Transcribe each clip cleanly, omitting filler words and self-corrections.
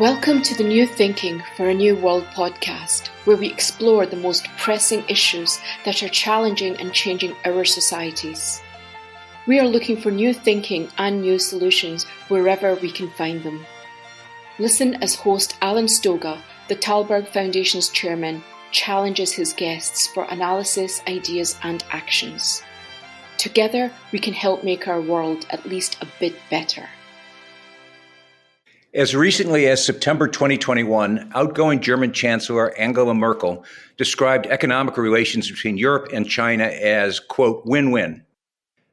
Welcome to the New Thinking for a New World podcast, where we explore the most pressing issues that are challenging and changing our societies. We are looking for new thinking and new solutions wherever we can find them. Listen as host Alan Stoga, the Tallberg Foundation's chairman, challenges his guests for analysis, ideas and actions. Together, we can help make our world at least a bit better. As recently as September 2021, outgoing German Chancellor Angela Merkel described economic relations between Europe and China as, quote, win-win.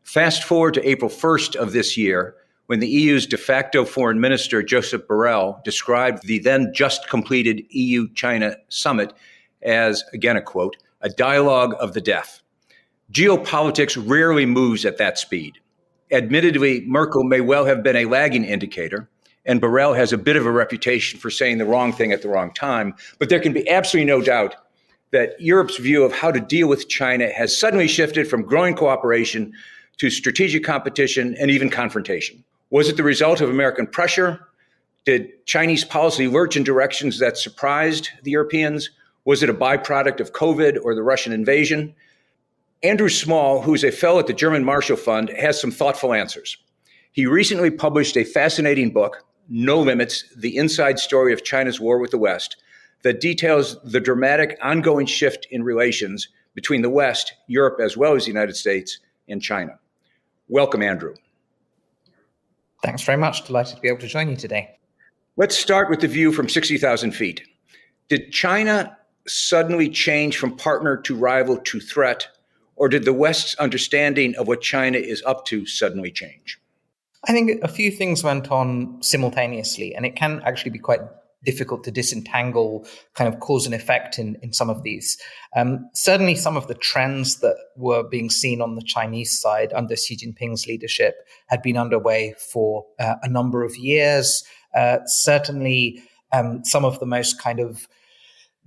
Fast forward to April 1st of this year, when the EU's de facto foreign minister, Joseph Borrell, described the then just completed EU-China summit as, again a quote, a dialogue of the deaf. Geopolitics rarely moves at that speed. Admittedly, Merkel may well have been a lagging indicator, and Borrell has a bit of a reputation for saying the wrong thing at the wrong time. But there can be absolutely no doubt that Europe's view of how to deal with China has suddenly shifted from growing cooperation to strategic competition and even confrontation. Was it the result of American pressure? Did Chinese policy lurch in directions that surprised the Europeans? Was it a byproduct of COVID or the Russian invasion? Andrew Small, who's a fellow at the German Marshall Fund, has some thoughtful answers. He recently published a fascinating book, No Limits, the inside story of China's war with the West, that details the dramatic ongoing shift in relations between the West, Europe, as well as the United States, and China. Welcome, Andrew. Thanks very much. Delighted to be able to join you today. Let's start with the view from 60,000 feet. Did China suddenly change from partner to rival to threat, or did the West's understanding of what China is up to suddenly change? I think a few things went on simultaneously, and it can actually be quite difficult to disentangle kind of cause and effect in some of these. Certainly some of the trends that were being seen on the Chinese side under Xi Jinping's leadership had been underway for a number of years. Certainly some of the most kind of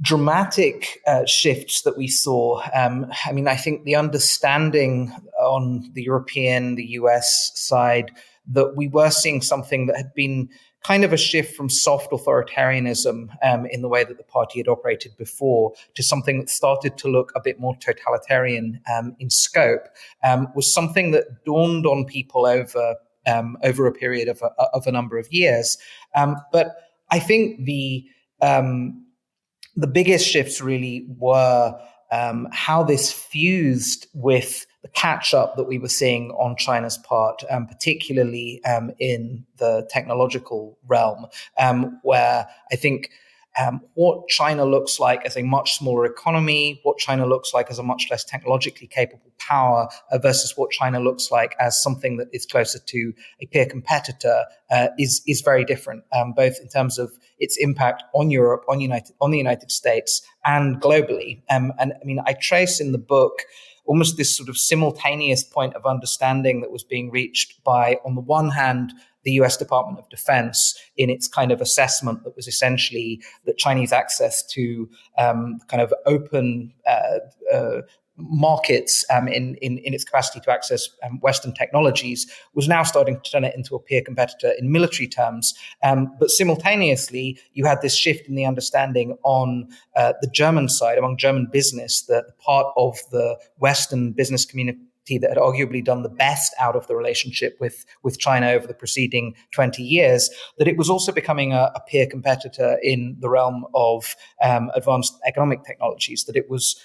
dramatic shifts that we saw. I think the understanding on the European, the US side, that we were seeing something that had been kind of a shift from soft authoritarianism in the way that the party had operated before to something that started to look a bit more totalitarian in scope, was something that dawned on people over a period of a number of years. But I think the biggest shifts really were how this fused with the catch-up that we were seeing on China's part, particularly in the technological realm, where I think what China looks like as a much smaller economy, what China looks like as a much less technologically capable power versus what China looks like as something that is closer to a peer competitor is very different, both in terms of its impact on Europe, on the United States, and globally. I trace in the book almost this sort of simultaneous point of understanding that was being reached by, on the one hand, the US Department of Defense in its kind of assessment that was essentially that Chinese access to kind of open markets in its capacity to access Western technologies was now starting to turn it into a peer competitor in military terms. But simultaneously, you had this shift in the understanding on the German side, among German business, that part of the Western business community that had arguably done the best out of the relationship with China over the preceding 20 years, that it was also becoming a peer competitor in the realm of advanced economic technologies, that it was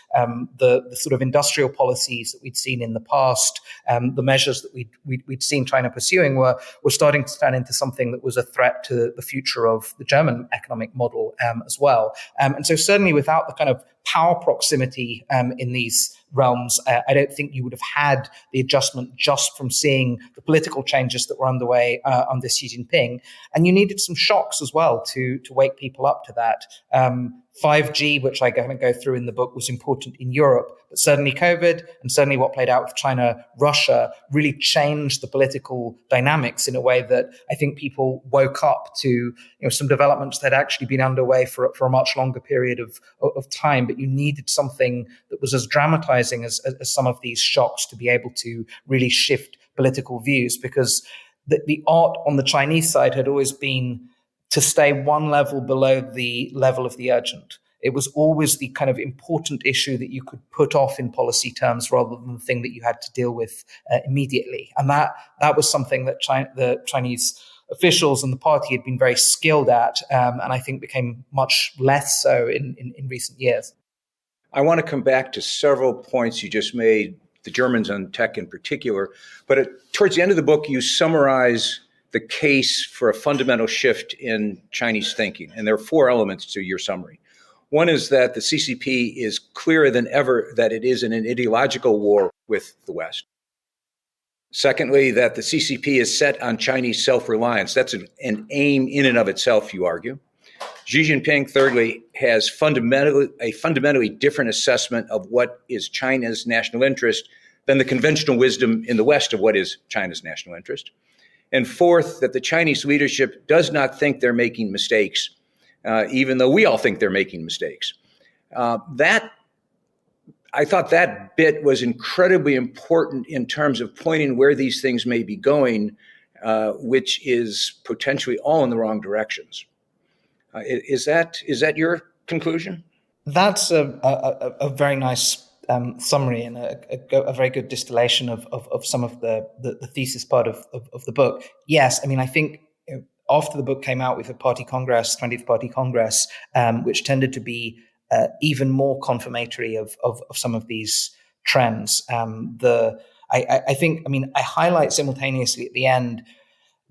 the sort of industrial policies that we'd seen in the past, the measures that we'd seen China pursuing were starting to turn into something that was a threat to the future of the German economic model as well. And so certainly without the kind of power proximity in these realms, I don't think you would have had the adjustment just from seeing the political changes that were underway under Xi Jinping. And you needed some shocks as well to wake people up to that. 5G, which I kind of go through in the book, was important in Europe, but certainly COVID and certainly what played out with China, Russia really changed the political dynamics in a way that I think people woke up to, some developments that had actually been underway for a much longer period of time. But you needed something that was as dramatizing as some of these shocks to be able to really shift political views, because the art on the Chinese side had always been to stay one level below the level of the urgent. It was always the kind of important issue that you could put off in policy terms rather than the thing that you had to deal with immediately. And that was something that the Chinese officials and the party had been very skilled at, and I think became much less so in recent years. I want to come back to several points you just made, the Germans on tech in particular, but towards the end of the book, you summarize the case for a fundamental shift in Chinese thinking, and there are 4 elements to your summary. One is that the CCP is clearer than ever that it is in an ideological war with the West. Secondly, that the CCP is set on Chinese self-reliance. That's an aim in and of itself, you argue. Xi Jinping, thirdly, has a fundamentally different assessment of what is China's national interest than the conventional wisdom in the West of what is China's national interest. And fourth, that the Chinese leadership does not think they're making mistakes, even though we all think they're making mistakes. I thought that bit was incredibly important in terms of pointing where these things may be going, which is potentially all in the wrong directions. Is that your conclusion? That's a very nice summary and a very good distillation of some of the thesis part of the book. Yes, I mean, I think after the book came out, we've had Party Congress, 20th Party Congress, which tended to be even more confirmatory of some of these trends. I think, I mean, I highlight simultaneously at the end,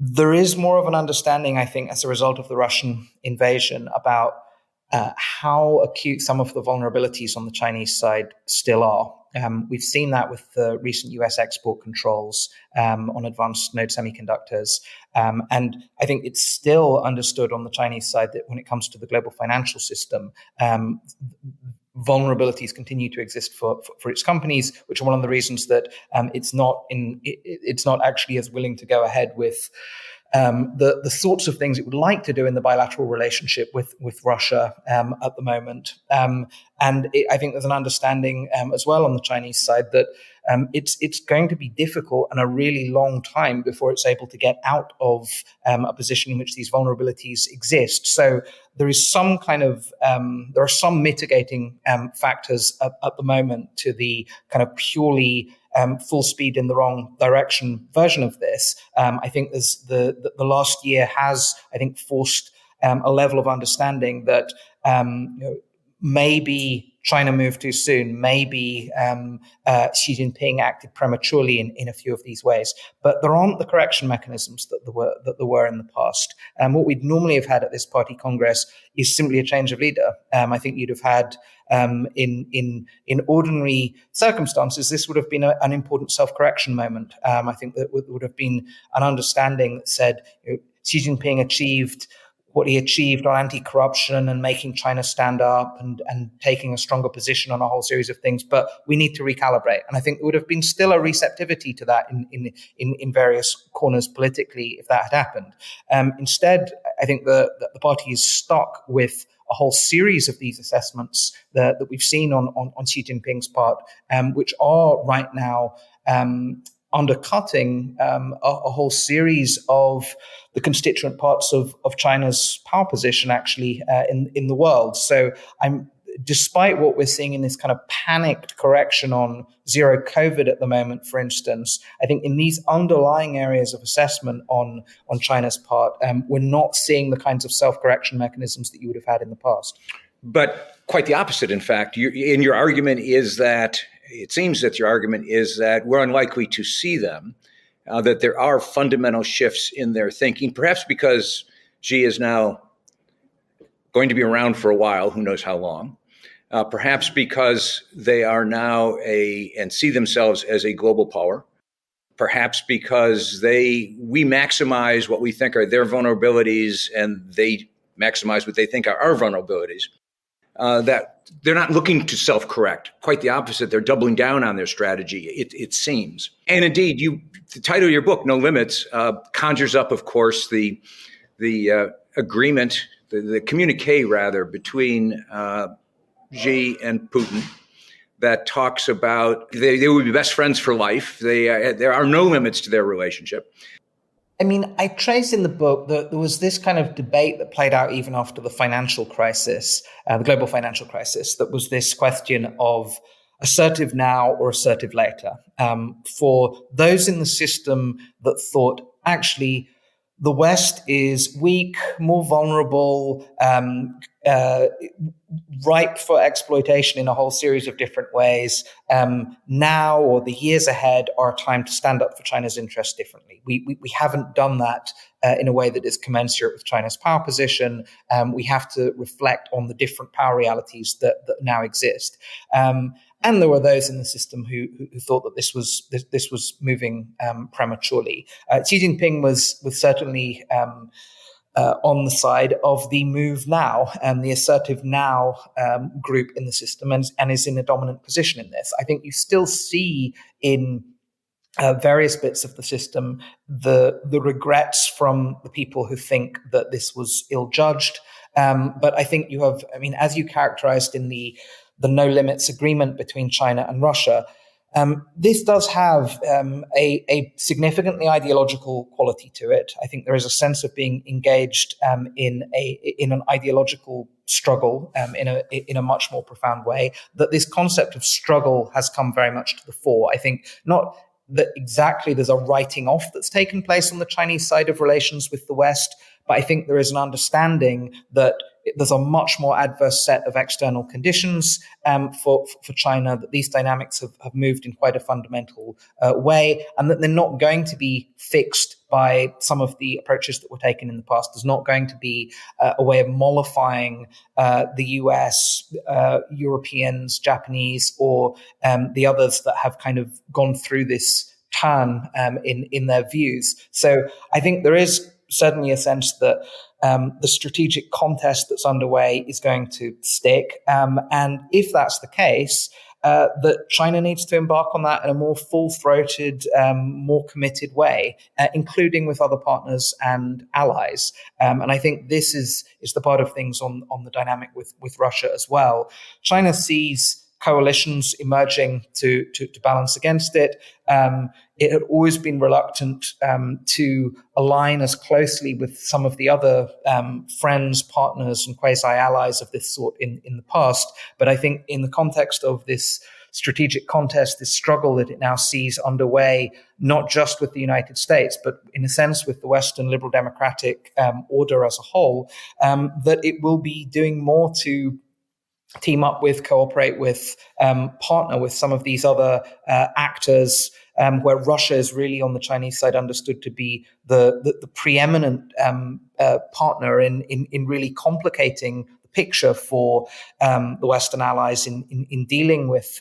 there is more of an understanding, I think, as a result of the Russian invasion about how acute some of the vulnerabilities on the Chinese side still are. We've seen that with the recent US export controls on advanced node semiconductors. And I think it's still understood on the Chinese side that when it comes to the global financial system, vulnerabilities continue to exist for its companies, which are one of the reasons that it's not actually as willing to go ahead with the sorts of things it would like to do in the bilateral relationship with Russia at the moment. I think there's an understanding as well on the Chinese side that it's going to be difficult and a really long time before it's able to get out of a position in which these vulnerabilities exist. So there is some kind of there are some mitigating factors at the moment to the kind of purely full speed in the wrong direction version of this. I think there's the last year has, I think, forced a level of understanding that maybe China moved too soon, maybe Xi Jinping acted prematurely in a few of these ways, but there aren't the correction mechanisms that there were in the past. What we'd normally have had at this party congress is simply a change of leader. I think you'd have had in ordinary circumstances, this would have been an important self-correction moment. I think that would have been an understanding that said, Xi Jinping achieved what he achieved on anti-corruption and making China stand up and taking a stronger position on a whole series of things, but we need to recalibrate. And I think there would have been still a receptivity to that in various corners politically if that had happened. Instead, I think the party is stuck with a whole series of these assessments that we've seen on Xi Jinping's part, which are right now undercutting a whole series of the constituent parts of China's power position actually in the world. So despite what we're seeing in this kind of panicked correction on zero COVID at the moment, for instance, I think in these underlying areas of assessment on China's part, we're not seeing the kinds of self-correction mechanisms that you would have had in the past. But quite the opposite, in fact. Your argument is that it seems that your argument is that we're unlikely to see them, that there are fundamental shifts in their thinking, perhaps because Xi is now going to be around for a while, who knows how long, perhaps because they are now and see themselves as a global power, perhaps because we maximize what we think are their vulnerabilities and they maximize what they think are our vulnerabilities. That they're not looking to self-correct. Quite the opposite. They're doubling down on their strategy, it seems. And indeed, the title of your book, No Limits, conjures up, of course, the agreement, the communique, rather, between Xi and Putin that talks about they would be best friends for life. There are no limits to their relationship. I mean, I trace in the book that there was this kind of debate that played out even after the financial crisis, the global financial crisis, that was this question of assertive now or assertive later. For those in the system that thought, actually, the West is weak, more vulnerable, ripe for exploitation in a whole series of different ways. Now or the years ahead are a time to stand up for China's interests differently. We haven't done that in a way that is commensurate with China's power position. We have to reflect on the different power realities that now exist. And there were those in the system who thought that this was moving prematurely. Xi Jinping was certainly on the side of the move now and the assertive now group in the system, and is in a dominant position in this. I think you still see in various bits of the system the regrets from the people who think that this was ill-judged. But I think you have, I mean, as you characterized in the no limits agreement between China and Russia, this does have a significantly ideological quality to it. I think there is a sense of being engaged in an ideological struggle in a much more profound way. That this concept of struggle has come very much to the fore. I think not that exactly there's a writing off that's taken place on the Chinese side of relations with the West, but I think there is an understanding that there's a much more adverse set of external conditions for China, that these dynamics have moved in quite a fundamental way, and that they're not going to be fixed by some of the approaches that were taken in the past. There's not going to be a way of mollifying the US, Europeans, Japanese, or the others that have kind of gone through this turn in their views. So I think there is certainly a sense that the strategic contest that's underway is going to stick. And if that's the case, that China needs to embark on that in a more full-throated, more committed way, including with other partners and allies. And I think this is the part of things on the dynamic with Russia as well. China sees coalitions emerging to balance against it. It had always been reluctant to align as closely with some of the other friends, partners, and quasi-allies of this sort in the past. But I think in the context of this strategic contest, this struggle that it now sees underway, not just with the United States, but in a sense with the Western liberal democratic order as a whole, that it will be doing more to team up with, cooperate with, partner with some of these other actors, where Russia is really on the Chinese side understood to be the preeminent partner in really complicating the picture for the Western allies in dealing with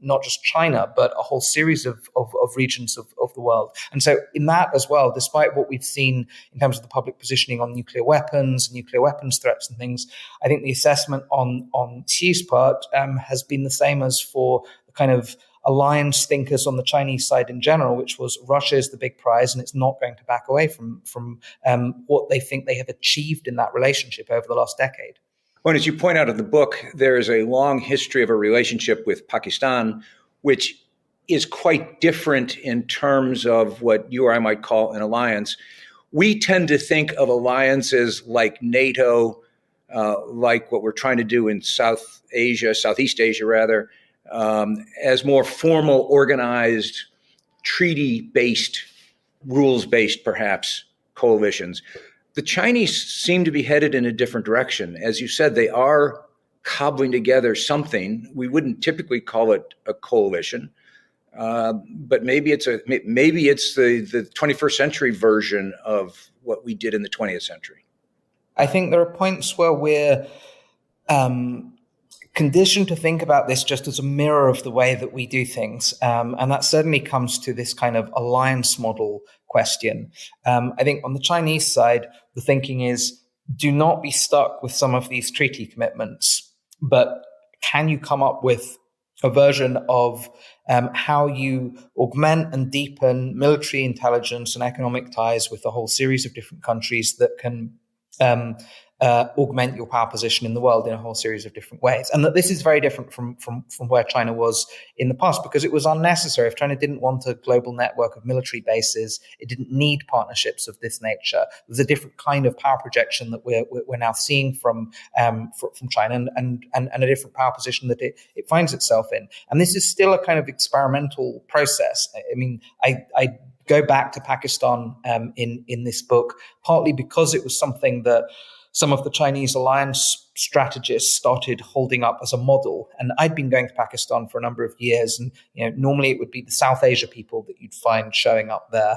not just China, but a whole series of regions of the world. And so in that as well, despite what we've seen in terms of the public positioning on nuclear weapons threats and things, I think the assessment on Xi's part has been the same as for the kind of alliance thinkers on the Chinese side in general, which was Russia is the big prize and it's not going to back away from what they think they have achieved in that relationship over the last decade. Well, as you point out in the book, there is a long history of a relationship with Pakistan, which is quite different in terms of what you or I might call an alliance. We tend to think of alliances like NATO, like what we're trying to do in Southeast Asia rather, as more formal, organized, treaty-based, rules-based, perhaps, coalitions. The Chinese seem to be headed in a different direction. As you said, they are cobbling together something. We wouldn't typically call it a coalition, but maybe it's the 21st century version of what we did in the 20th century. I think there are points where we're conditioned to think about this just as a mirror of the way that we do things. And that certainly comes to this kind of alliance model question. I think on the Chinese side, the thinking is, do not be stuck with some of these treaty commitments, but can you come up with a version of how you augment and deepen military intelligence and economic ties with a whole series of different countries that can augment your power position in the world in a whole series of different ways. And that this is very different from where China was in the past, because it was unnecessary. If China didn't want a global network of military bases, it didn't need partnerships of this nature. There's a different kind of power projection that we're now seeing from China, and a different power position that it finds itself in. And this is still a kind of experimental process. I mean, I go back to Pakistan in this book, partly because it was something that some of the Chinese alliance strategists started holding up as a model. And I'd been going to Pakistan for a number of years, and normally it would be the South Asia people that you'd find showing up there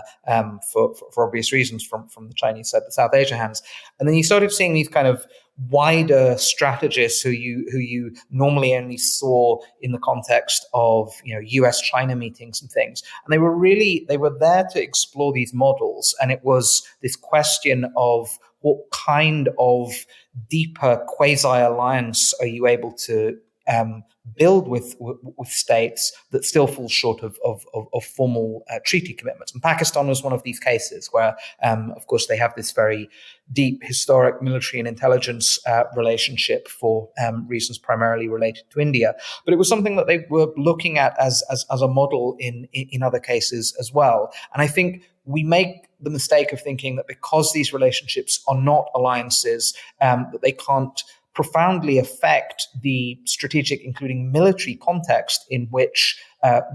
for obvious reasons from the Chinese side, the South Asia hands. And then you started seeing these kind of wider strategists who you normally only saw in the context of US-China meetings and things. And they were there to explore these models. And it was this question of what kind of deeper quasi-alliance are you able to build with states that still fall short of formal treaty commitments. And Pakistan was one of these cases where, of course, they have this very deep historic military and intelligence relationship for reasons primarily related to India. But it was something that they were looking at as a model in other cases as well. And I think we make the mistake of thinking that because these relationships are not alliances, that they can't profoundly affect the strategic, including military context in which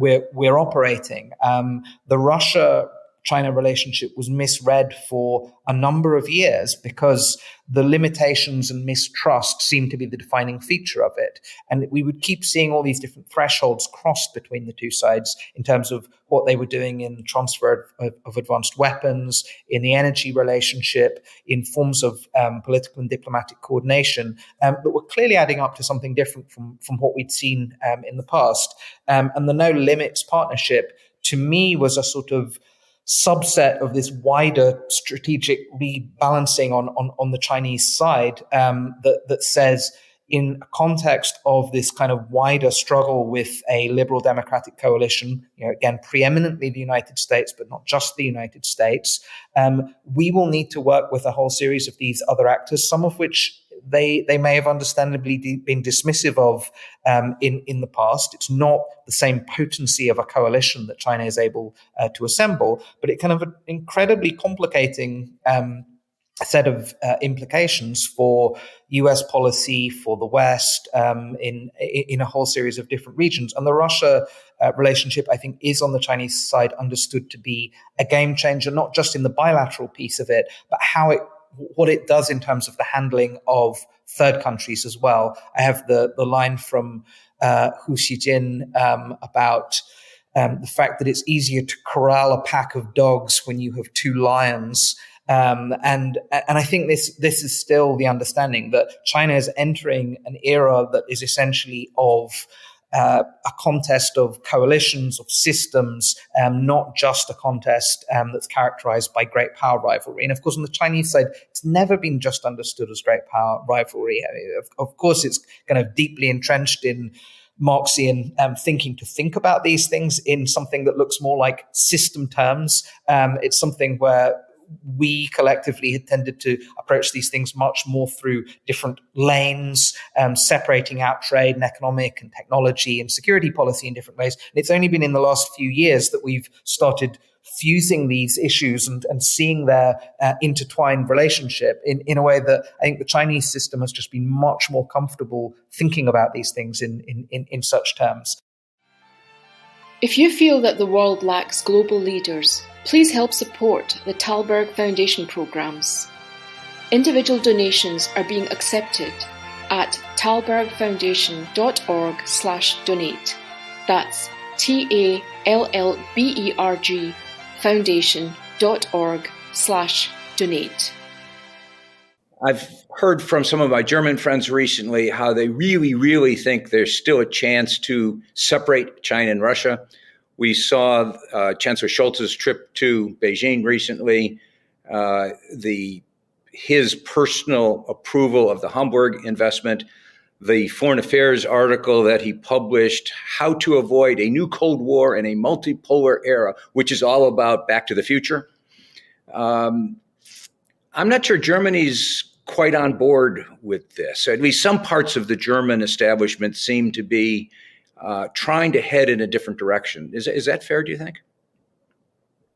we're operating. The Russia-China relationship was misread for a number of years because the limitations and mistrust seemed to be the defining feature of it. And we would keep seeing all these different thresholds crossed between the two sides in terms of what they were doing in transfer of advanced weapons, in the energy relationship, in forms of political and diplomatic coordination, that were clearly adding up to something different from what we'd seen in the past. And the No Limits partnership, to me, was a sort of subset of this wider strategic rebalancing on the Chinese side that says, in a context of this kind of wider struggle with a liberal democratic coalition, again, preeminently the United States, but not just the United States, we will need to work with a whole series of these other actors, some of which they may have understandably been dismissive of in the past. It's not the same potency of a coalition that China is able to assemble, but it kind of an incredibly complicating set of implications for US policy, for the West, in a whole series of different regions. And the Russia relationship, I think, is on the Chinese side understood to be a game changer, not just in the bilateral piece of it, but what it does in terms of the handling of third countries as well. I have the line from Hu Xijin about the fact that it's easier to corral a pack of dogs when you have two lions. And I think this is still the understanding that China is entering an era that is essentially of a contest of coalitions, of systems, not just a contest that's characterized by great power rivalry. And of course, on the Chinese side, it's never been just understood as great power rivalry. I mean, of course, it's kind of deeply entrenched in Marxian thinking to think about these things in something that looks more like system terms. It's something where we collectively had tended to approach these things much more through different lanes, separating out trade and economic and technology and security policy in different ways. And it's only been in the last few years that we've started fusing these issues and seeing their intertwined relationship in a way that I think the Chinese system has just been much more comfortable thinking about these things in such terms. If you feel that the world lacks global leaders, please help support the Tallberg Foundation programs. Individual donations are being accepted at tallbergfoundation.org/donate. That's TALLBERG foundation.org/donate. I've heard from some of my German friends recently how they really, really think there's still a chance to separate China and Russia. We saw Chancellor Scholz's trip to Beijing recently, his personal approval of the Hamburg investment, the Foreign Affairs article that he published, How to Avoid a New Cold War in a Multipolar Era, which is all about Back to the Future. I'm not sure Germany's quite on board with this. At least some parts of the German establishment seem to be trying to head in a different direction. Is that fair, do you think?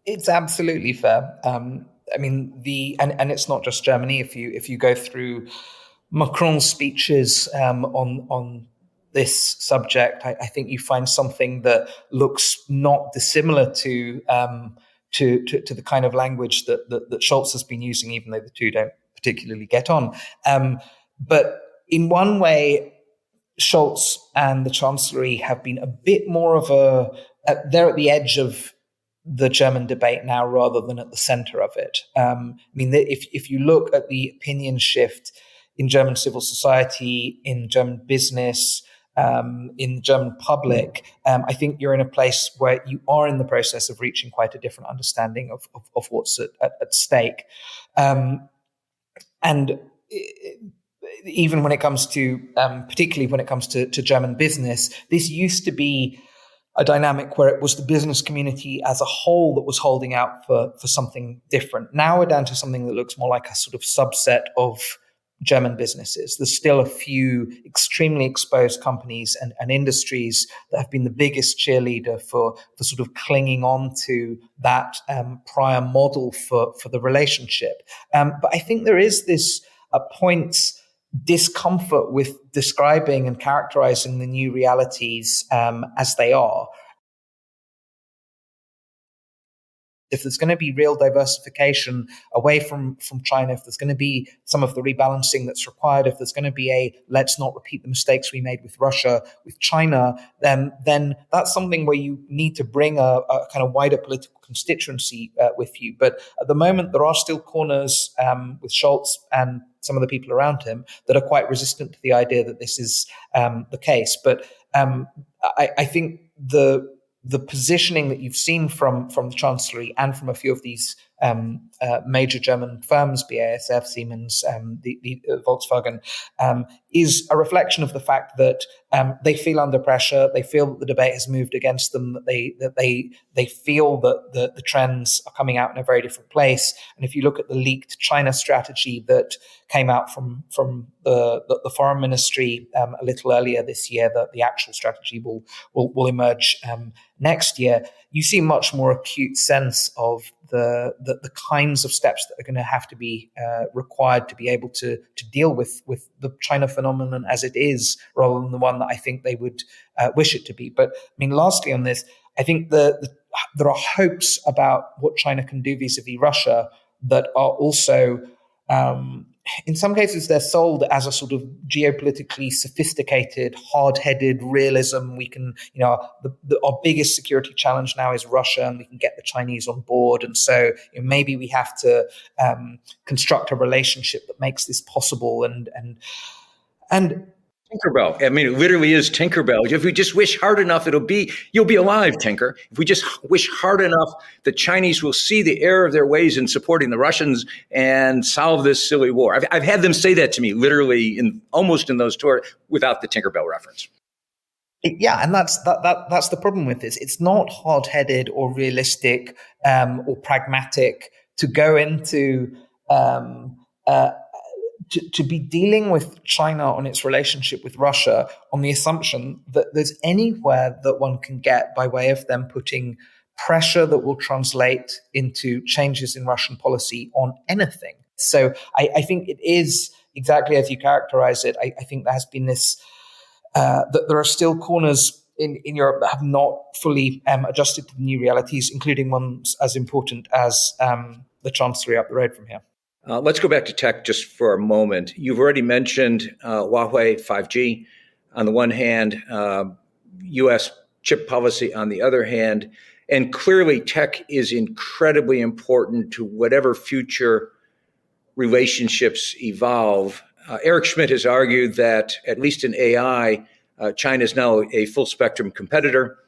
It's absolutely fair. I mean, and it's not just Germany. If you go through Macron's speeches on this subject, I think you find something that looks not dissimilar to the kind of language that Scholz has been using, even though the two don't particularly get on. But in one way, Scholz and the Chancellery have been a bit more of they're at the edge of the German debate now rather than at the center of it. I mean, if you look at the opinion shift in German civil society, in German business, in the German public, I think you're in a place where you are in the process of reaching quite a different understanding of what's at stake. And even when it comes to, particularly when it comes to German business, this used to be a dynamic where it was the business community as a whole that was holding out for something different. Now we're down to something that looks more like a sort of subset of German businesses. There's still a few extremely exposed companies and industries that have been the biggest cheerleader for sort of clinging on to that prior model for the relationship. But I think there is this points discomfort with describing and characterizing the new realities as they are. If there's going to be real diversification away from China, if there's going to be some of the rebalancing that's required, if there's going to be let's not repeat the mistakes we made with Russia, with China, then that's something where you need to bring a kind of wider political constituency with you. But at the moment, there are still corners with Scholz and some of the people around him that are quite resistant to the idea that this is the case. But I think the positioning that you've seen from the Chancellery and from a few of these major German firms, BASF, Siemens, the Volkswagen, is a reflection of the fact that they feel under pressure. They feel that the debate has moved against them. That they feel that the trends are coming out in a very different place. And if you look at the leaked China strategy that came out from the foreign ministry a little earlier this year, that the actual strategy will emerge next year, you see much more acute sense of the kinds of steps that are going to have to be required to be able to deal with the China phenomenon as it is, rather than the one that I think they would wish it to be. But I mean, lastly on this, I think there are hopes about what China can do vis-a-vis Russia that are also in some cases, they're sold as a sort of geopolitically sophisticated, hard-headed realism. We can, our biggest security challenge now is Russia, and we can get the Chinese on board. And so maybe we have to construct a relationship that makes this possible. And Tinkerbell. I mean, it literally is Tinkerbell. If we just wish hard enough, you'll be alive, Tinker. If we just wish hard enough, the Chinese will see the error of their ways in supporting the Russians and solve this silly war. I've had them say that to me, literally, almost in those tours, without the Tinkerbell reference. Yeah, and that's the problem with this. It's not hard-headed or realistic or pragmatic to go into to be dealing with China on its relationship with Russia on the assumption that there's anywhere that one can get by way of them putting pressure that will translate into changes in Russian policy on anything. So I think it is exactly as you characterize it. I think there has been this, that there are still corners in Europe that have not fully adjusted to the new realities, including ones as important as the Chancellery up the road from here. Let's go back to tech just for a moment. You've already mentioned Huawei 5G on the one hand, U.S. chip policy on the other hand, and clearly tech is incredibly important to whatever future relationships evolve. Eric Schmidt has argued that, at least in AI, China is now a full spectrum competitor.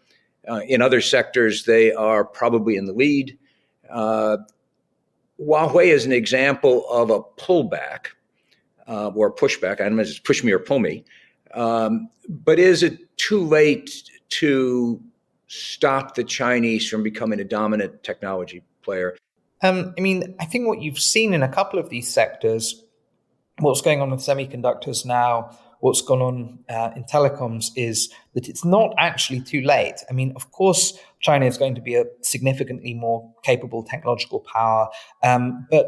In other sectors, they are probably in the lead. Huawei is an example of a pullback or pushback. I don't know if it's push me or pull me. But is it too late to stop the Chinese from becoming a dominant technology player? I think what you've seen in a couple of these sectors what's going on with semiconductors now, what's gone on in telecoms, is that it's not actually too late. I mean, of course, China is going to be a significantly more capable technological power, but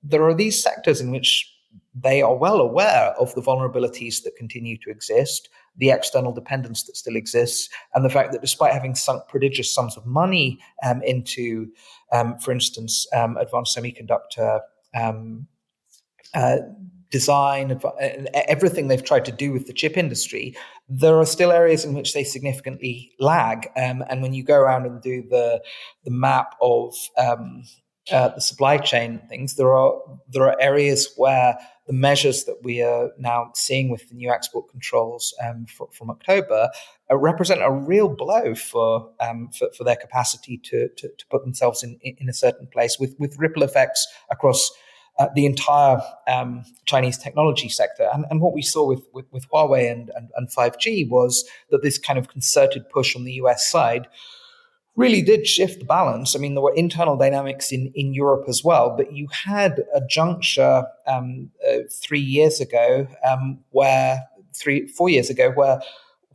there are these sectors in which they are well aware of the vulnerabilities that continue to exist, the external dependence that still exists, and the fact that despite having sunk prodigious sums of money into, for instance, advanced semiconductor design, everything they've tried to do with the chip industry, there are still areas in which they significantly lag. And when you go around and do the map of the supply chain things, there are areas where the measures that we are now seeing with the new export controls from October represent a real blow for their capacity to put themselves in a certain place, with ripple effects across the entire Chinese technology sector. And what we saw with Huawei and 5G was that this kind of concerted push on the US side really did shift the balance. I mean, there were internal dynamics in Europe as well, but you had a juncture 4 years ago where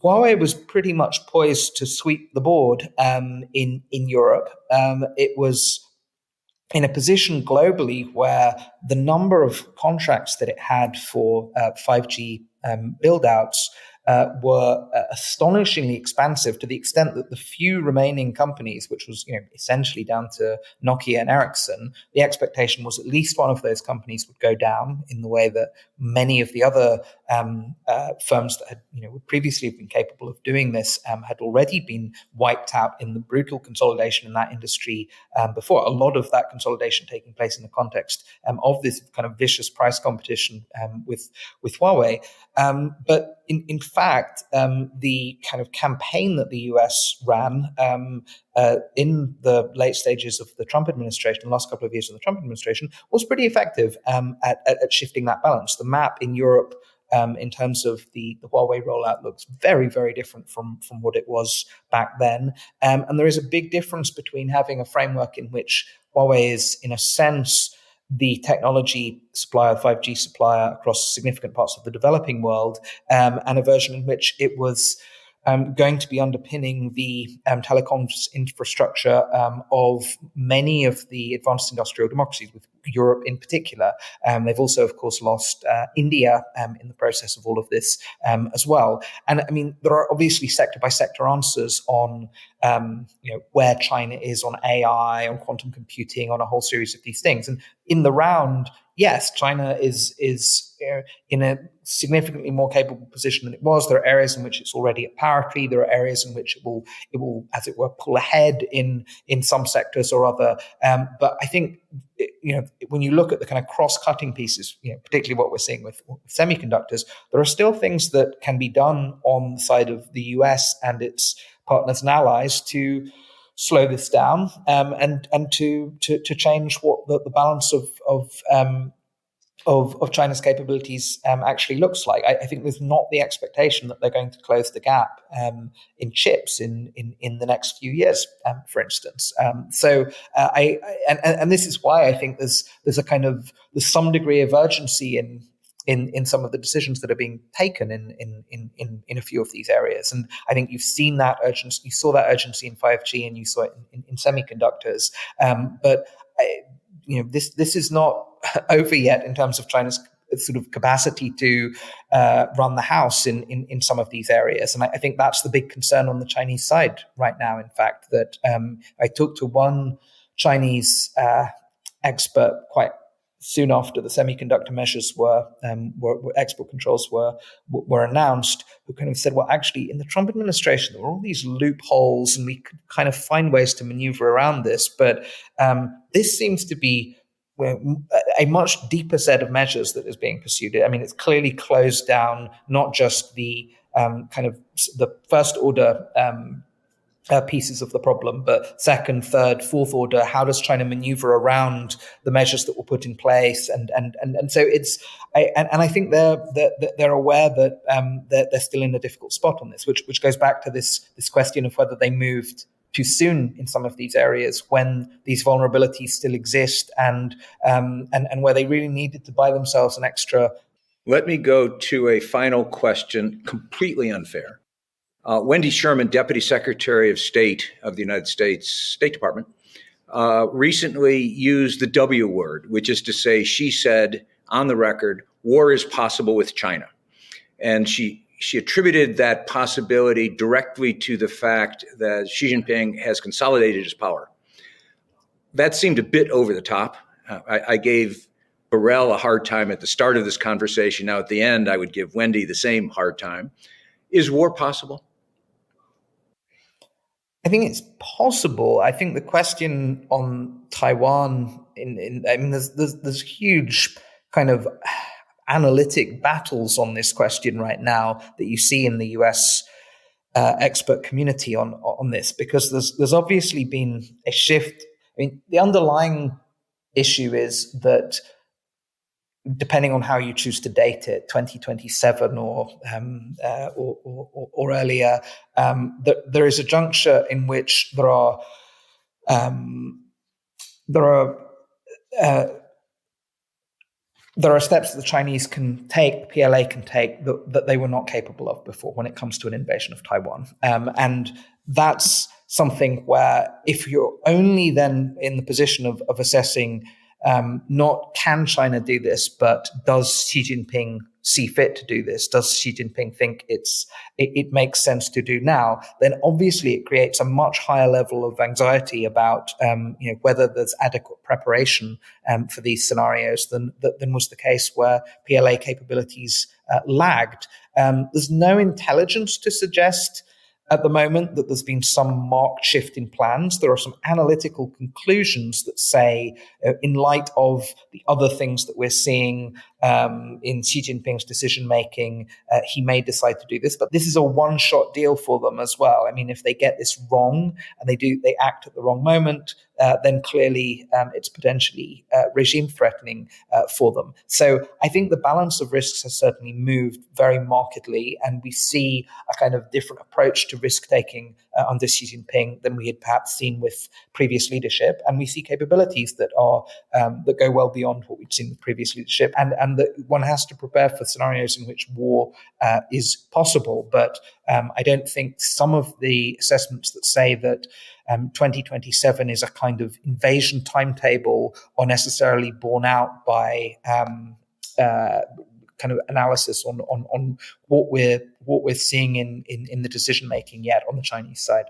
Huawei was pretty much poised to sweep the board in Europe. It was in a position globally where the number of contracts that it had for 5G build-outs were astonishingly expansive, to the extent that the few remaining companies, which was essentially down to Nokia and Ericsson, the expectation was at least one of those companies would go down in the way that many of the other firms that had would previously have been capable of doing this had already been wiped out in the brutal consolidation in that industry before. A lot of that consolidation taking place in the context of this kind of vicious price competition with Huawei. But in fact, the kind of campaign that the US ran in the late stages of the Trump administration, the last couple of years of the Trump administration, was pretty effective at shifting that balance. The map in Europe in terms of the Huawei rollout looks very, very different from what it was back then. And there is a big difference between having a framework in which Huawei is, in a sense, the technology supplier, 5G supplier across significant parts of the developing world, and a version in which it was going to be underpinning the telecoms infrastructure of many of the advanced industrial democracies, with Europe in particular. They've also, of course, lost India in the process of all of this as well. And I mean, there are obviously sector by sector answers on where China is on AI, on quantum computing, on a whole series of these things. And in the round, yes, China is in a significantly more capable position than it was. There are areas in which it's already at parity. There are areas in which it will, as it were, pull ahead in some sectors or other. But I think when you look at the kind of cross-cutting pieces, particularly what we're seeing with semiconductors, there are still things that can be done on the side of the US and its partners and allies to slow this down and to change what the balance of China's capabilities actually looks like. I think there's not the expectation that they're going to close the gap in chips in the next few years, for instance. So this is why I think there's some degree of urgency in some of the decisions that are being taken in a few of these areas. And I think you've seen that urgency. You saw that urgency in 5G, and you saw it in semiconductors. But this is not over yet in terms of China's sort of capacity to run the house in some of these areas. And I think that's the big concern on the Chinese side right now. In fact, that I talked to one Chinese expert quite soon after the semiconductor measures were export controls were announced, who kind of said, well, actually, in the Trump administration, there were all these loopholes, and we could kind of find ways to maneuver around this. But this seems to be a much deeper set of measures that is being pursued. I mean, it's clearly closed down not just the kind of the first order pieces of the problem, but second, third, fourth order. How does China maneuver around the measures that were put in place? And so it's, I think they're aware that they're still in a difficult spot on this, which goes back to this question of whether they moved too soon in some of these areas when these vulnerabilities still exist, and where they really needed to buy themselves an extra Let me go to a final question, completely unfair. Wendy Sherman, Deputy Secretary of State of the United States State Department, recently used the W word, which is to say, she said on the record, war is possible with China. And she attributed that possibility directly to the fact that Xi Jinping has consolidated his power. That seemed a bit over the top. I gave Burrell a hard time at the start of this conversation. Now, at the end, I would give Wendy the same hard time. Is war possible? I think it's possible. I think the question on Taiwan, there's huge kind of analytic battles on this question right now that you see in the US expert community on this, because there's obviously been a shift. I mean, the underlying issue is that depending on how you choose to date it, 2027 or earlier, there is a juncture in which there are steps that the Chinese can take, PLA can take, that they were not capable of before when it comes to an invasion of Taiwan. And that's something where if you're only then in the position of assessing not can China do this, but does Xi Jinping see fit to do this? Does Xi Jinping think it makes sense to do now? Then obviously it creates a much higher level of anxiety about whether there's adequate preparation for these scenarios than was the case where PLA capabilities lagged. There's no intelligence to suggest at the moment that there's been some marked shift in plans. There are some analytical conclusions that say, in light of the other things that we're seeing in Xi Jinping's decision-making, he may decide to do this. But this is a one-shot deal for them as well. I mean, if they get this wrong and they act at the wrong moment, then clearly it's potentially regime-threatening for them. So I think the balance of risks has certainly moved very markedly, and we see a kind of different approach to risk-taking under Xi Jinping than we had perhaps seen with previous leadership. And we see capabilities that are that go well beyond what we've seen with previous leadership, and that one has to prepare for scenarios in which war is possible. But I don't think some of the assessments that say that 2027 is a kind of invasion timetable are necessarily borne out by kind of analysis on what we're seeing in the decision making yet on the Chinese side.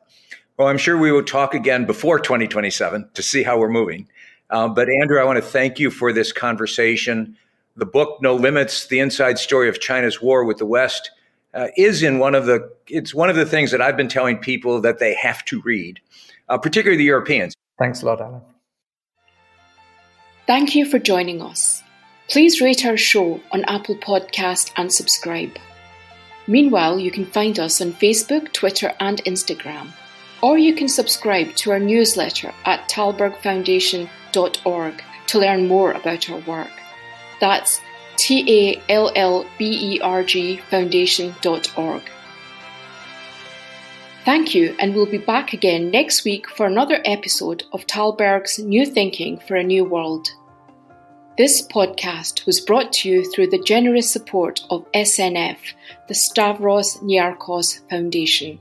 Well, I'm sure we will talk again before 2027 to see how we're moving. But Andrew, I want to thank you for this conversation. The book, No Limits, The Inside Story of China's War with the West, is one of the things that I've been telling people that they have to read, particularly the Europeans. Thanks a lot, Alan. Thank you for joining us. Please rate our show on Apple Podcast and subscribe. Meanwhile, you can find us on Facebook, Twitter, and Instagram. Or you can subscribe to our newsletter at tallbergfoundation.org to learn more about our work. That's TALLBERG foundation.org. Thank you, and we'll be back again next week for another episode of Tallberg's New Thinking for a New World. This podcast was brought to you through the generous support of SNF, the Stavros Niarchos Foundation.